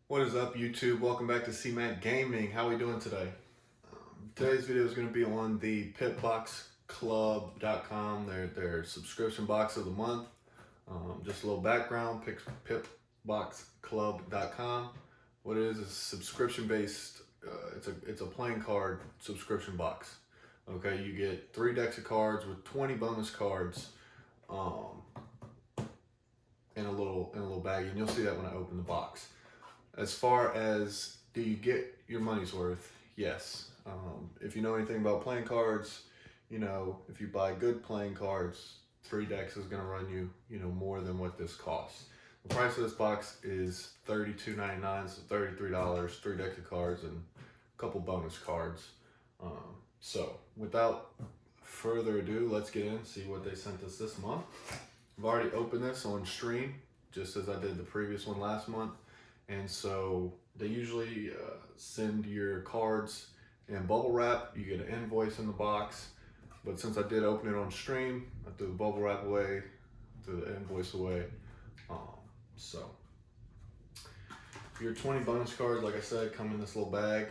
What is up, YouTube? Welcome back to CMAC Gaming. How are we doing today? Today's video is going to be on the pipboxclub.com, their subscription box of the month. Just a little background, pipboxclub.com. What it is subscription based. It's a playing card subscription box. Okay, you get 3 decks of cards with 20 bonus cards, in a little baggie, and you'll see that when I open the box. As far as do you get your money's worth? Yes. If you know anything about playing cards, you know if you buy good playing cards, 3 decks is going to run you, more than what this costs. The price of this box is $32.99, so $33, 3 decks of cards and a couple bonus cards. So without further ado, let's get in and see what they sent us this month. I've already opened this on stream, just as I did the previous one last month. And so they usually send your cards in bubble wrap. You get an invoice in the box. But since I did open it on stream, I threw the bubble wrap away, threw the invoice away. So your 20 bonus cards, like I said, come in this little bag.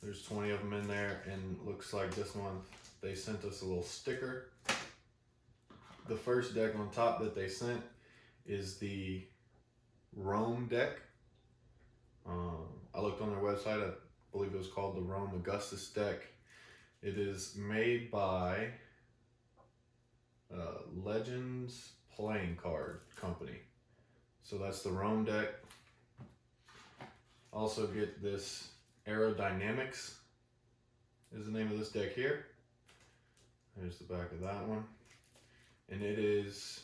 There's 20 of them in there, and looks like this month they sent us a little sticker. The first deck on top that they sent is the Rome deck. I looked on their website. I believe it was called the Rome Augustus deck. It is made by Legends Playing Card Company. So that's the Rome deck. Also get this Aerodynamics is the name of this deck here. There's the back of that one. And it is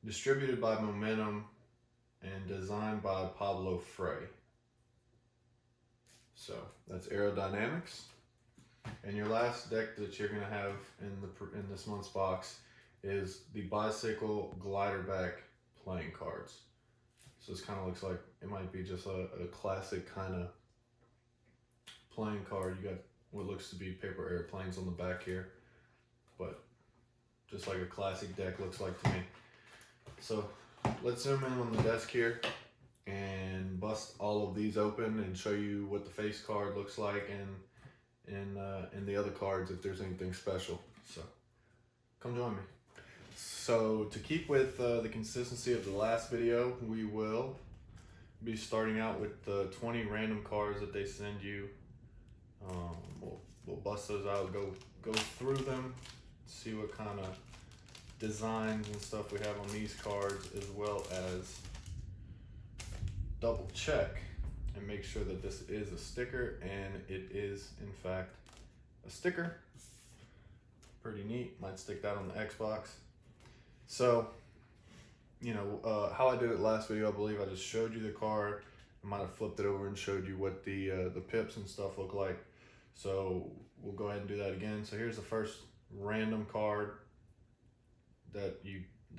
distributed by Momentum and designed by Pablo Frey. So that's Aerodynamics. And your last deck that you're gonna have in this month's box is the Bicycle Gliderback playing cards. So this kind of looks like it might be just a classic kind of playing card. You got what looks to be paper airplanes on the back here, but just like a classic deck looks like to me. So let's zoom in on the desk here and bust all of these open and show you what the face card looks like and the other cards if there's anything special. So come join me. So to keep with the consistency of the last video, we will be starting out with the 20 random cards that they send you. We'll bust those out, go through them, see what kind of designs and stuff we have on these cards, as well as double check and make sure that this is a sticker, and it is in fact a sticker. Pretty neat. Might stick that on the Xbox. So how I did it last video, I believe I just showed you the card. I might have flipped it over and showed you what the pips and stuff look like. So we'll go ahead and do that again. So here's the first random card that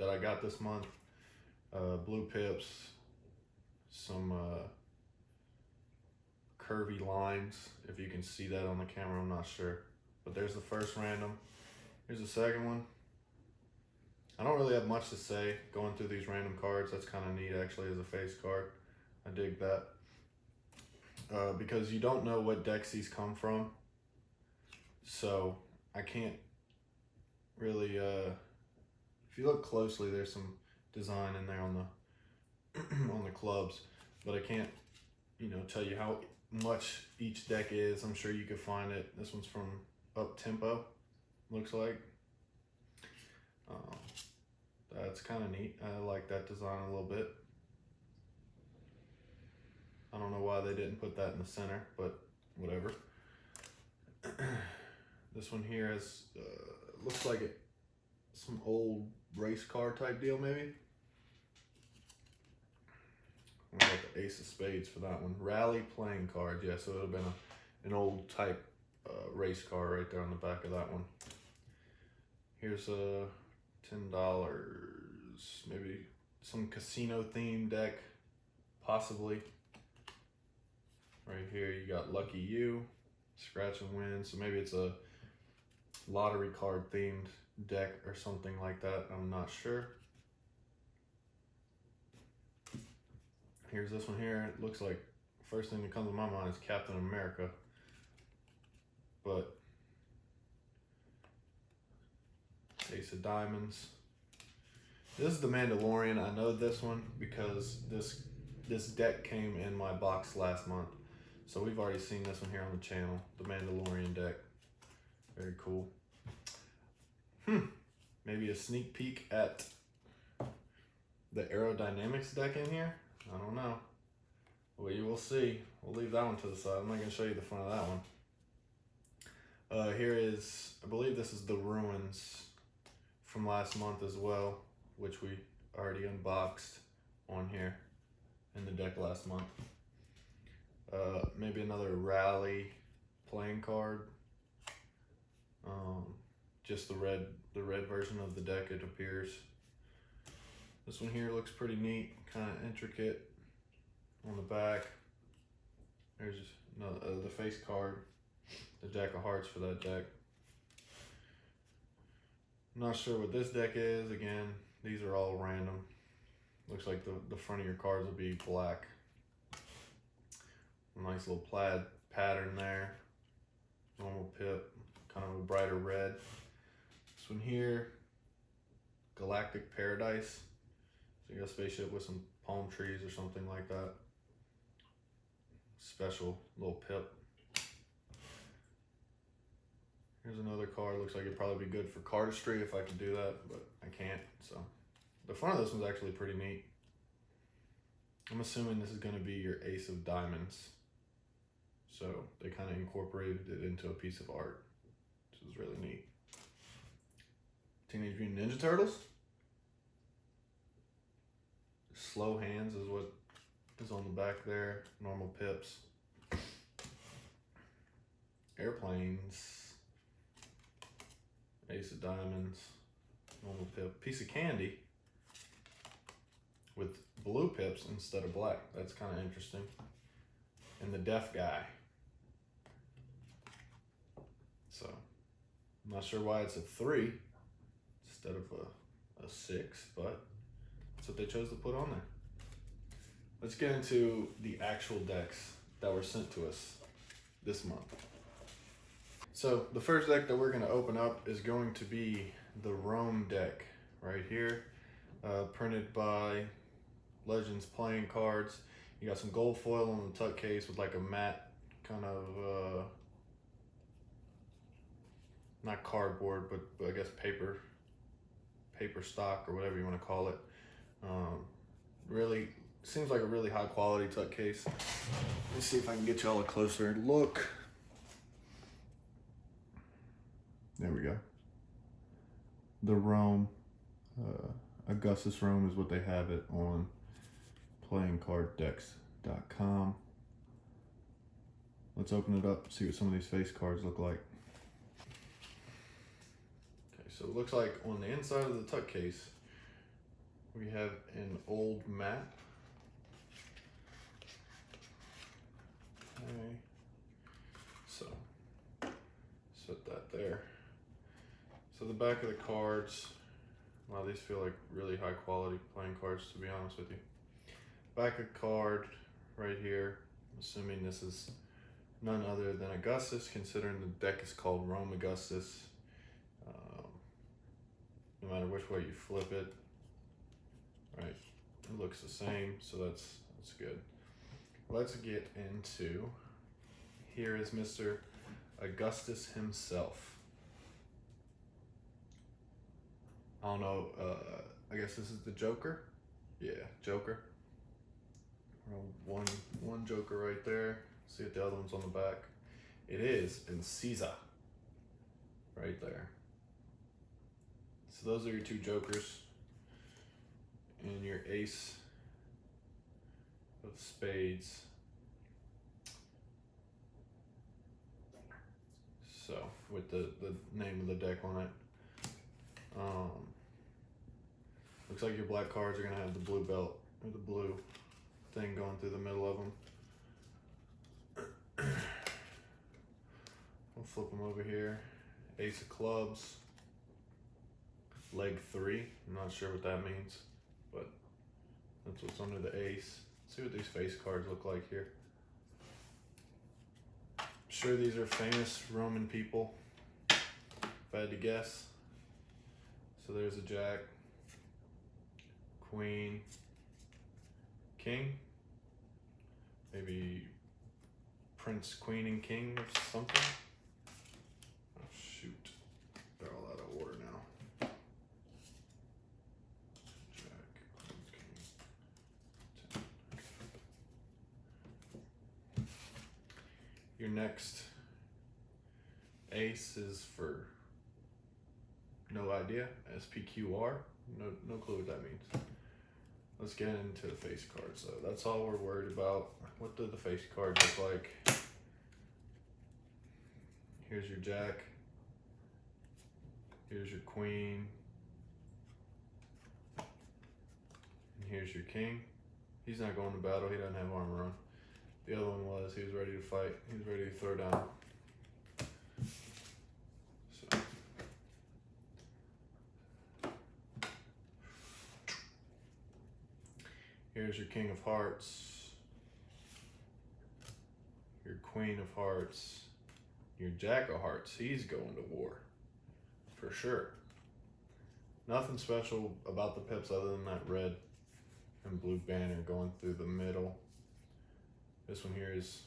I got this month. Blue pips, some curvy lines. If you can see that on the camera, I'm not sure. But there's the first random. Here's the second one. I don't really have much to say going through these random cards. That's kind of neat actually as a face card. I dig that. Because you don't know what decks these come from. So I can't really, if you look closely, there's some design in there on the on the clubs, but I can't, tell you how much each deck is. I'm sure you could find it. This one's from Up Tempo, looks like. That's kind of neat. I like that design a little bit. I don't know why they didn't put that in the center, but whatever. This one here has, looks like some old race car type deal maybe. I got the Ace of Spades for that one. Rally playing card, yeah, so it would have been an old type race car right there on the back of that one. Here's a $10, maybe some casino themed deck, possibly. Right here you got Lucky You, Scratch and Win, so maybe it's a lottery card themed deck or something like that. I'm not sure. Here's this one here. It looks like first thing that comes to my mind is Captain America, but Ace of Diamonds. This is the Mandalorian. I know this one because this deck came in my box last month. So we've already seen this one here on the channel, the Mandalorian deck. Very cool. Maybe a sneak peek at the Aerodynamics deck in here. I don't know. Well, you will see. We'll leave that one to the side. I'm not going to show you the front of that one. Here is, I believe this is the Ruins from last month as well, which we already unboxed on here in the deck last month. Maybe another Rally playing card. Just the red version of the deck, it appears. This one here looks pretty neat, kind of intricate on the back. There's the face card, the Jack of Hearts for that deck. I'm not sure what this deck is. Again, these are all random. Looks like the front of your cards will be black. A nice little plaid pattern there. Normal pip, kind of a brighter red. This one here, Galactic Paradise. So you got a spaceship with some palm trees or something like that. Special little pip. Here's another card. Looks like it'd probably be good for cardistry if I could do that, but I can't. So the front of this one's actually pretty neat. I'm assuming this is going to be your Ace of Diamonds. So they kind of incorporated it into a piece of art, which is really neat. Teenage Mutant Ninja Turtles. Slow Hands is what is on the back there. Normal pips. Airplanes. Ace of Diamonds. Normal pip. Piece of candy with blue pips instead of black. That's kind of interesting. And the Deaf Guy. So, I'm not sure why it's a 3 instead of a 6, but that's what they chose to put on there. Let's get into the actual decks that were sent to us this month. So the first deck that we're going to open up is going to be the Rome deck right here, printed by Legends Playing Cards. You got some gold foil on the tuck case with like a matte kind of, not cardboard, but I guess paper stock or whatever you want to call it. Really seems like a really high quality tuck case. Let me see if I can get y'all a closer look. There we go. The Rome, Augustus Rome is what they have it on playingcarddecks.com. Let's open it up, see what some of these face cards look like. Okay, so it looks like on the inside of the tuck case, we have an old map. Okay, so set that there. So the back of the cards, wow, these feel like really high quality playing cards, to be honest with you. Back of card right here, assuming this is none other than Augustus, considering the deck is called Rome Augustus. No matter which way you flip it, right, it looks the same, so that's good. Let's get into, here is Mr. Augustus himself. I don't know, I guess this is the Joker. Yeah, Joker. One Joker right there. See if the other one's on the back. It is in Caesar, right there. So those are your two Jokers. And your Ace of Spades. So, with the name of the deck on it. Looks like your black cards are going to have the blue belt, or the blue thing going through the middle of them. We'll flip them over here. Ace of Clubs. Leg 3. I'm not sure what that means, but that's what's under the ace. Let's see what these face cards look like here. I'm sure these are famous Roman people, if I had to guess. So there's a Jack, Queen, King, maybe Prince, Queen, and King or something. Oh shoot, they're all out of order now. Jack, Queen, King, 10. Your next ace is for no idea, SPQR, no clue what that means. Let's get into the face cards though. That's all we're worried about. What do the face cards look like? Here's your Jack. Here's your Queen. And here's your King. He's not going to battle, he doesn't have armor on. The other one was, he was ready to fight. He was ready to throw down. So. Here's your King of Hearts, your Queen of Hearts, your Jack of Hearts. He's going to war, for sure. Nothing special about the pips other than that red and blue banner going through the middle. This one here is,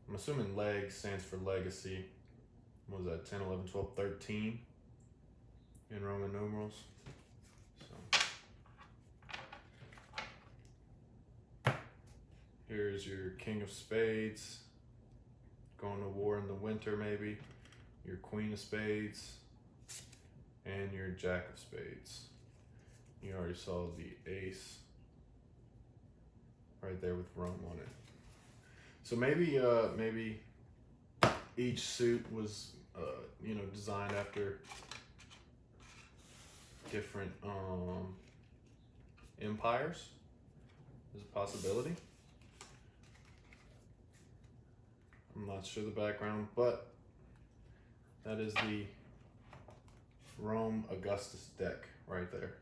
I'm assuming leg stands for legacy. What was that, 10, 11, 12, 13 in Roman numerals. Here's your King of Spades, going to war in the winter maybe, your Queen of Spades, and your Jack of Spades. You already saw the ace right there with Rome on it. So maybe each suit was designed after different empires. There's a possibility. I'm not sure the background, but that is the Rome Augustus deck right there,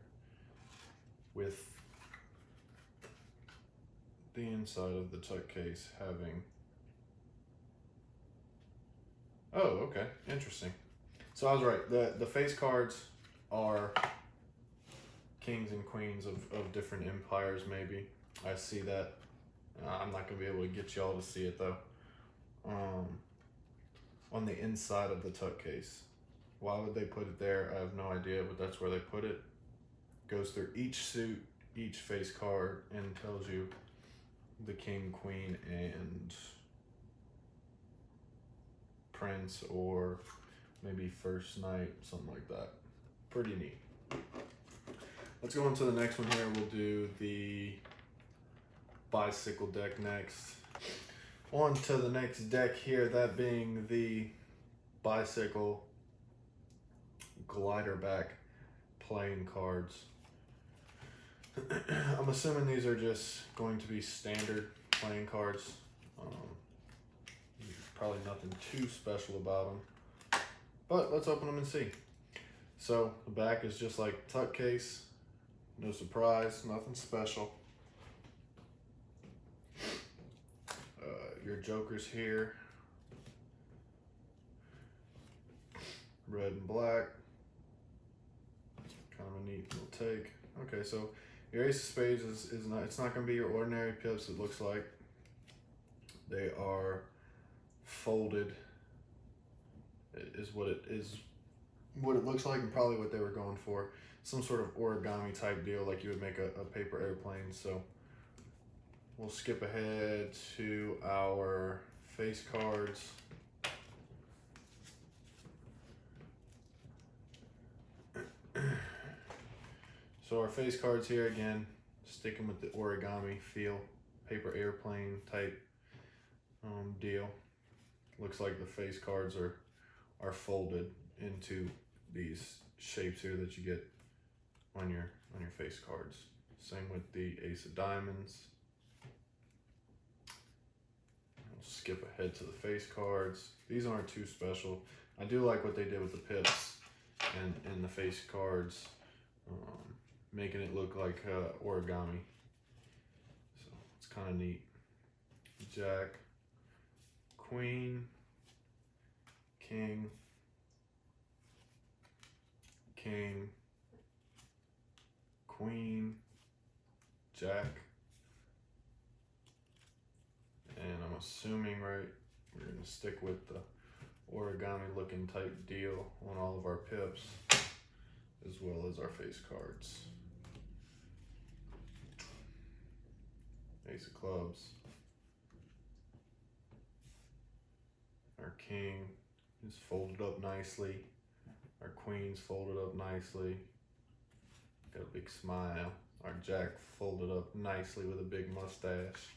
with the inside of the tuck case having, oh, okay, interesting. So I was right, the face cards are kings and queens of different empires maybe. I see that. I'm not gonna be able to get y'all to see it though. On the inside of the tuck case. Why would they put it there? I have no idea, but that's where they put it. Goes through each suit, each face card, and tells you the king, queen, and prince, or maybe first knight, something like that. Pretty neat. Let's go on to the next one here. We'll do the bicycle deck next. On to the next deck here, that being the bicycle glider back playing cards. I'm assuming these are just going to be standard playing cards. Probably nothing too special about them, but let's open them and see. So the back is just like tuck case, no surprise, nothing special. Your jokers here, red and black, kind of a neat little take. Okay, so your ace of spades is not, it's not going to be your ordinary pips. It looks like they are folded, is what it looks like, and probably what they were going for, some sort of origami type deal, like you would make a paper airplane. So we'll skip ahead to our face cards. So our face cards here, again, sticking with the origami feel, paper airplane type deal. Looks like the face cards are folded into these shapes here that you get on your face cards. Same with the ace of diamonds. Skip ahead to the face cards. These aren't too special. I do like what they did with the pips and the face cards, making it look like origami. kind of neat. Jack, queen, king, king, queen, jack, and I'm assuming, right, we're gonna stick with the origami looking type deal on all of our pips, as well as our face cards. Ace of clubs. Our king is folded up nicely. Our queen's folded up nicely. Got a big smile. Our jack folded up nicely with a big mustache.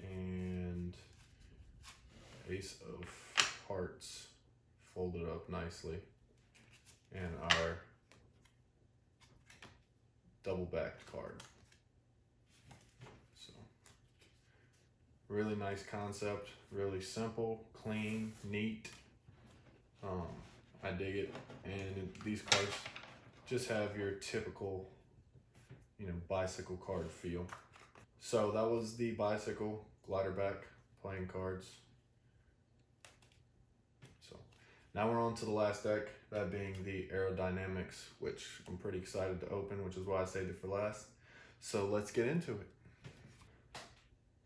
And ace of hearts folded up nicely. And our double backed card. So really nice concept, really simple, clean, neat. I dig it. And these cards just have your typical, you know, bicycle card feel. So that was the bicycle glider back playing cards. So now we're on to the last deck, that being the Aerodynamics, which I'm pretty excited to open, which is why I saved it for last. So let's get into it.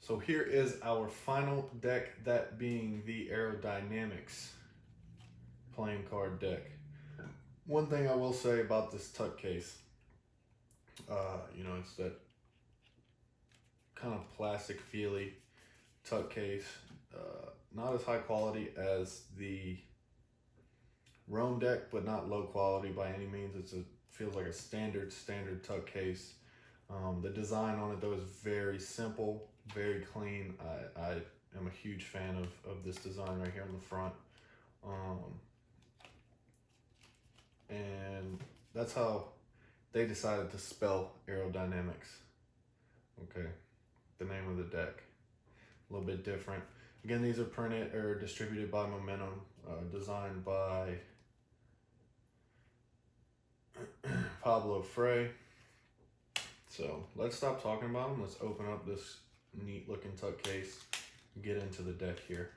So here is our final deck, that being the Aerodynamics playing card deck. One thing I will say about this tuck case, you know, it's that kind of plastic feely tuck case, not as high quality as the Rome deck, but not low quality by any means. Feels like a standard tuck case. The design on it though is very simple, very clean. I am a huge fan of this design right here on the front. And that's how they decided to spell Aerodynamics. Okay, the name of the deck, a little bit different. Again, these are printed or distributed by Momentum, designed by Pablo Frey. So let's stop talking about them. Let's open up this neat looking tuck case and get into the deck here.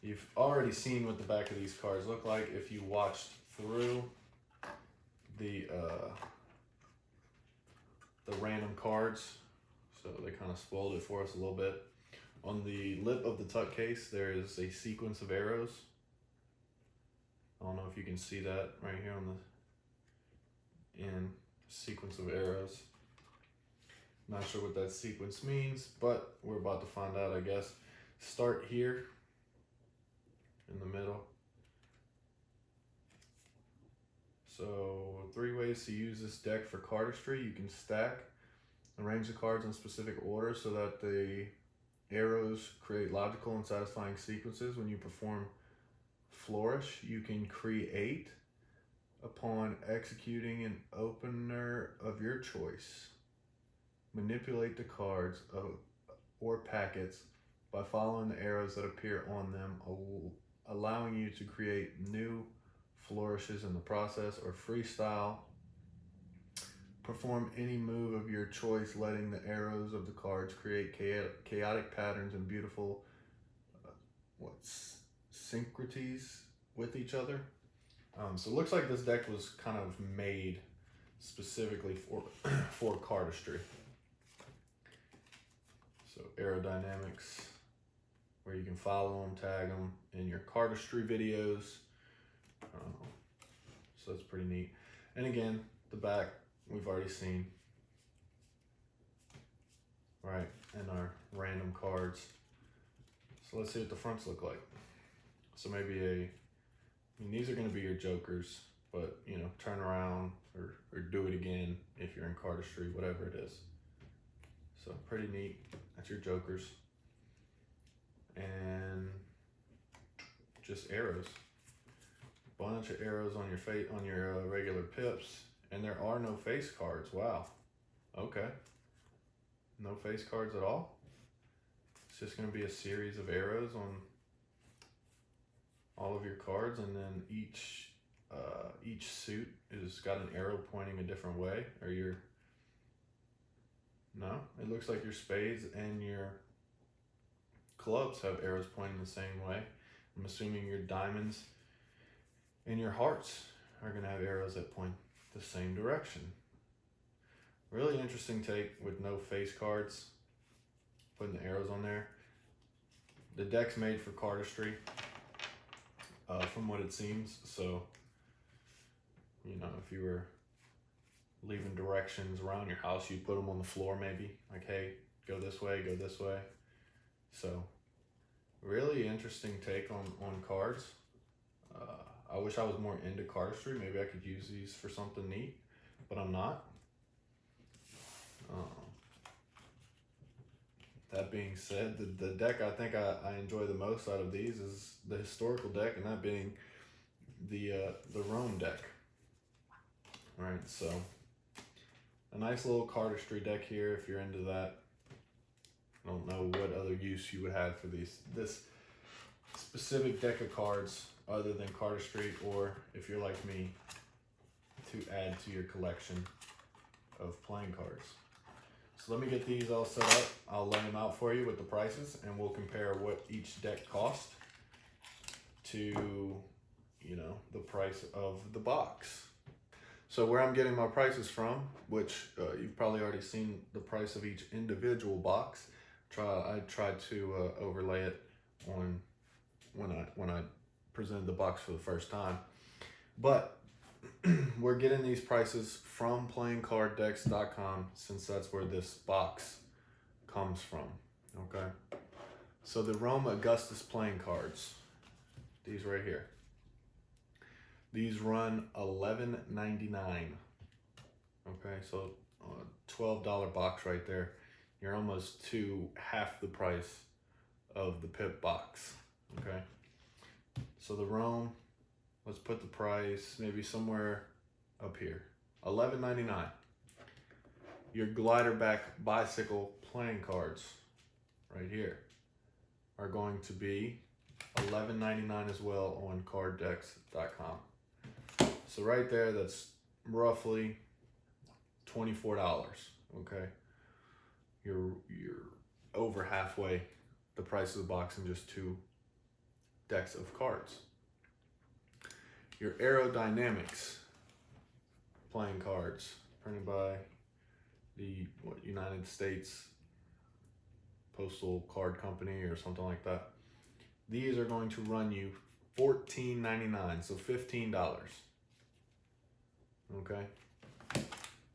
You've already seen what the back of these cards look like if you watched through the random cards. So they kind of spoiled it for us a little bit. On the lip of the tuck case, there is a sequence of arrows. I don't know if you can see that right here on the end, sequence of arrows. Not sure what that sequence means, but we're about to find out, I guess. Start here in the middle. So 3 ways to use this deck for cardistry. You can stack, arrange the cards in specific order so that the arrows create logical and satisfying sequences. When you perform flourish, you can create upon executing an opener of your choice. Manipulate the cards or packets by following the arrows that appear on them, allowing you to create new flourishes in the process, or freestyle. Perform any move of your choice, letting the arrows of the cards create chaotic patterns and beautiful syncreties with each other. So it looks like this deck was kind of made specifically for cardistry. So Aerodynamics, where you can follow them, tag them in your cardistry videos. So that's pretty neat. And again, the back we've already seen, right? And our random cards. So let's see what the fronts look like. So maybe I mean, these are going to be your jokers, but you know, turn around or do it again if you're in cardistry, whatever it is. So pretty neat. That's your jokers. And just arrows. Bunch of arrows on your face, on your regular pips, and there are no face cards. Wow. Okay. No face cards at all. It's just going to be a series of arrows on all of your cards, and then each suit is got an arrow pointing a different way, or No, it looks like your spades and your clubs have arrows pointing the same way. I'm assuming your diamonds and your hearts are going to have arrows that point the same direction. Really interesting take with no face cards, putting the arrows on there. The deck's made for cardistry, from what it seems. So, you know, if you were leaving directions around your house, you put them on the floor maybe, like, hey, go this way, go this way. So, really interesting take on cards. I wish I was more into cardistry. Maybe I could use these for something neat, but I'm not. That being said, the deck I think I enjoy the most out of these is the historical deck, and that being the Rome deck. All right, so a nice little cardistry deck here if you're into that. I don't know what other use you would have for this specific deck of cards other than cardistry, or if you're like me, to add to your collection of playing cards. So let me get these all set up. I'll lay them out for you with the prices, and we'll compare what each deck cost to, you know, the price of the box. So where I'm getting my prices from, which you've probably already seen the price of each individual box. I tried to overlay it on when I presented the box for the first time, but we're getting these prices from playingcarddex.com, since that's where this box comes from. Okay, so the Rome Augustus playing cards, these right here, these run $11.99. Okay, so a $12 box right there. You're almost to half the price of the Pip box. Okay, so the Rome, let's put the price maybe somewhere up here, $11.99. Your glider back bicycle playing cards right here are going to be $11.99 as well on carddex.com. So right there, that's roughly $24. Okay, you're over halfway the price of the box in just 2 decks of cards. Your Aerodynamics playing cards, printed by the United States Postal Card Company or something like that. These are going to run you $14.99, so $15. Okay,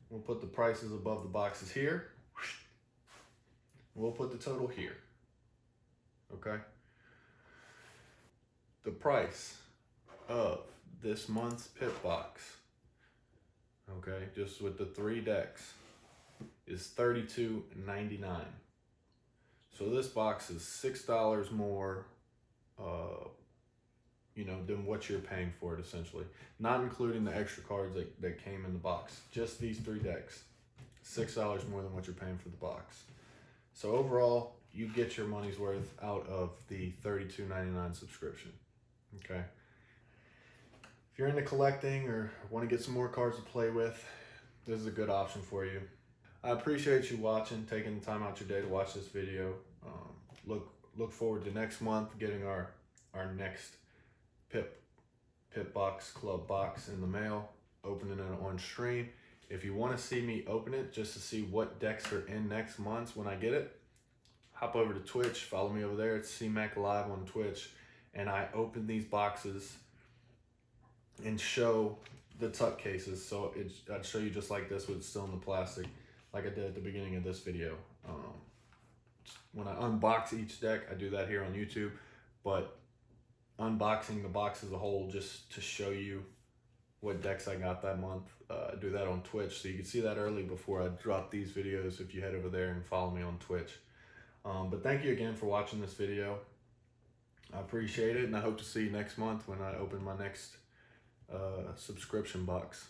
we'll put the prices above the boxes here. We'll put the total here. Okay, the price of this month's Pip box, okay, just with the 3 decks, is $32.99. So this box is $6 more, you know, than what you're paying for it, essentially. Not including the extra cards that came in the box. Just these 3 decks, $6 more than what you're paying for the box. So overall, you get your money's worth out of the $32.99 subscription. Okay. If you're into collecting or want to get some more cards to play with, this is a good option for you. I appreciate you watching, taking the time out your day to watch this video. Look forward to next month getting our next Pip box, club box in the mail, opening it on stream. If you want to see me open it just to see what decks are in next month when I get it, hop over to Twitch, follow me over there. It's CmaccLIVE on Twitch, and I open these boxes and show the tuck cases. So I'd show you just like this, with it still in the plastic, like I did at the beginning of this video. When I unbox each deck, I do that here on YouTube, but unboxing the box as a whole just to show you what decks I got that month, I do that on Twitch, so you can see that early before I drop these videos if you head over there and follow me on Twitch. But thank you again for watching this video. I appreciate it, and I hope to see you next month when I open my next subscription box.